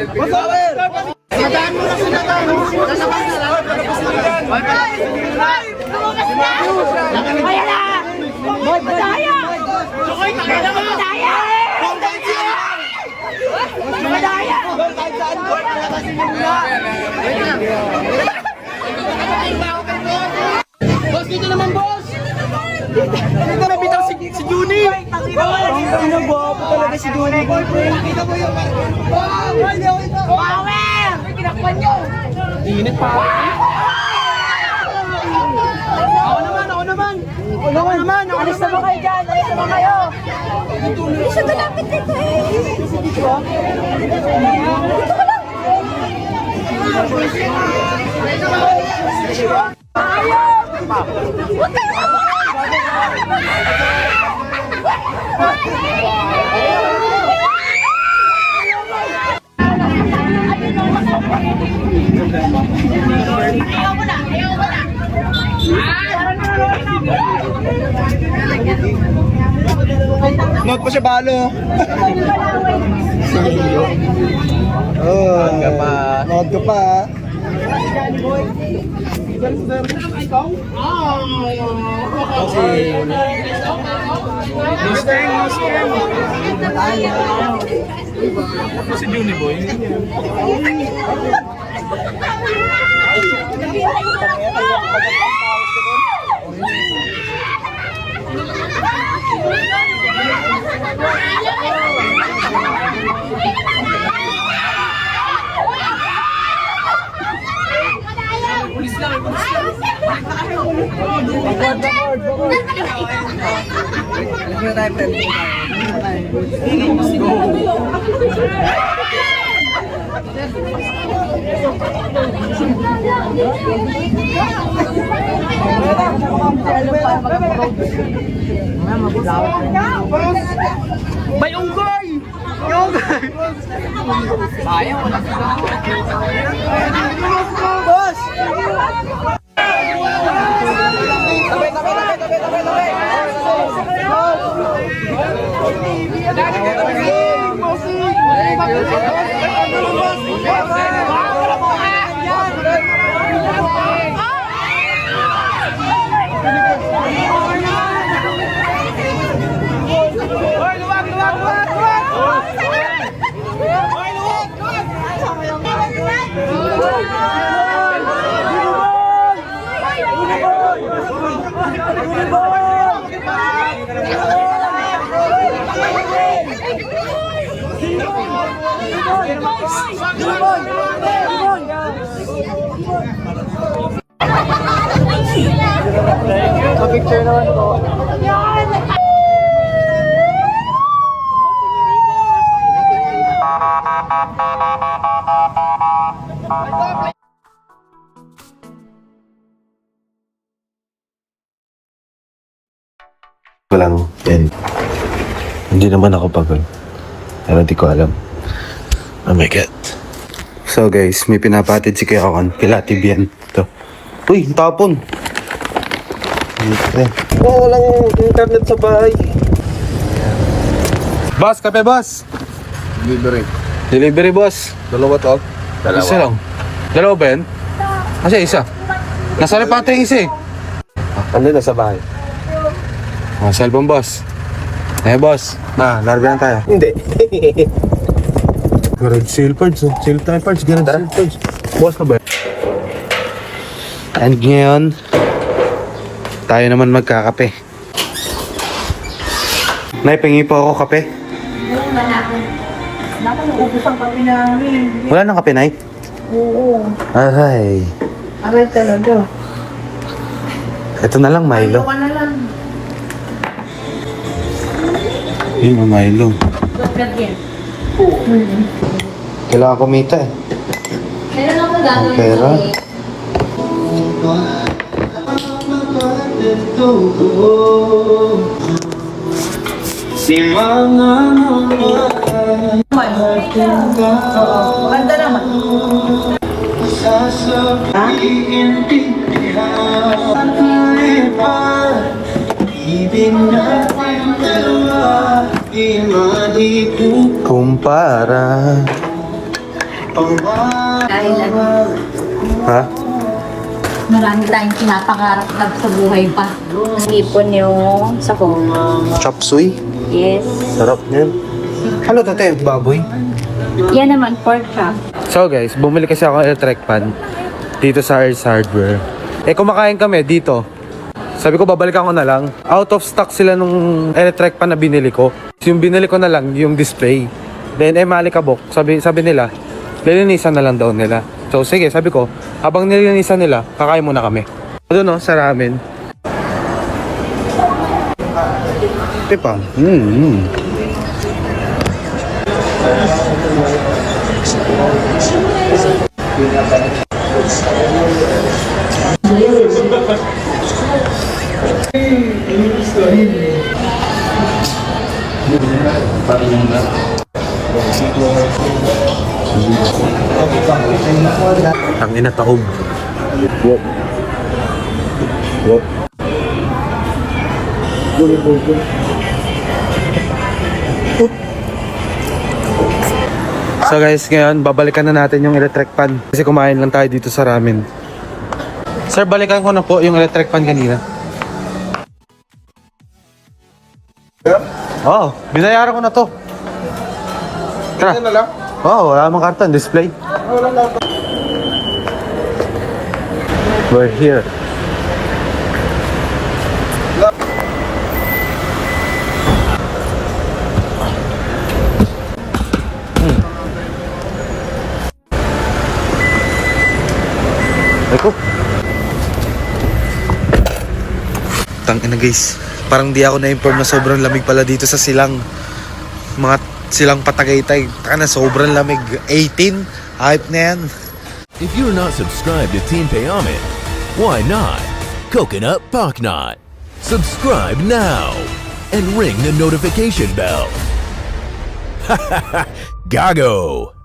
Sadaan mo na sila ka. Kaya na! Madaya! Madaya! Madaya! Boss, dito naman, boss! Dito na bitang si Juni! Ang gwapo talaga si Juni. Kita mo yung... Power! Kinakpan nyo! Init pa. Ako naman. Alis na ba kayo dyan? Alis na ba kayo? Hindi siya malapit dito eh. Dito ka lang. Ayaw! Huwag kayo! Ayaw mo na! Note pa siya balo. Oh, note ka pa. Si Juni Boy. May unggoy! Sayang, wala sila. Boss! Picture naman po. Lang yan. Hindi naman ako pagod. Pero hindi ko alam. Oh my God. So guys, may pinapatid si Kuya Okan. Kila Tibian. Ito. Uy, tapon. Oh, walang internet sa bahay. Boss, kape boss. Delivery boss. Dalawa to? Dalawa. Isa lang. Dalawa ba yan? Kasi isa. Nasa repate yung isa eh. Ano na sa bahay? Cellphone boss. Boss. Larga na tayo. Hindi. Garage sale parts. Sale time parts. Garage sale parts. Boss na ba? And ngayon, tayo naman magkakape. Nay, pengi po ako kape. Naku, naubos ang kape namin. Wala nang kape, Nay? Oo. Aray. Aray talaga. Ito na lang, Milo. Ka na lang. Yun, Milo. Lagyan. Kailangan kumita eh. Meron ako gagawin pera. Maganda naman. Kumpara. Dahil ano, Ha? marami tayong pinapangarap sa buhay pa. Ipon yung sako. Chop suey? Yes. Sarap niyan. Ano to, te? Baboy? Yan naman, pork chop. So guys, bumili kasi ako ng electric pan dito sa Ace Hardware. Kumakain kami dito. Sabi ko, babalikan ko na lang. Out of stock sila nung electric pan na binili ko. Yung binili ko na lang, yung display. Then, malikabok. Sabi nila, lilinisan na lang daw nila. So, sige, sabi ko, habang nililinisan nila, kakain muna kami. Doon, no, sa ramen. Diba? Ang ina taob. Wop. Wop. So guys, ngayon babalikan na natin yung electric pan kasi kumain lang tayo dito sa ramen. Sir, balikan ko na po yung electric pan kanina. Oo, binayaran ko na to. Tara. Ano na lang? Oo, wala namang karton, display. We're here. Eko. Tangina guys, parang di ako na-inform na sobrang lamig pala dito sa silang. Mga silang Patagaytay. Taka na, sobrang lamig. 18? Hype na yan. If you're not subscribed to Team Payaman, why not? Coconut Pocknot. Subscribe now and ring the notification bell. Gago!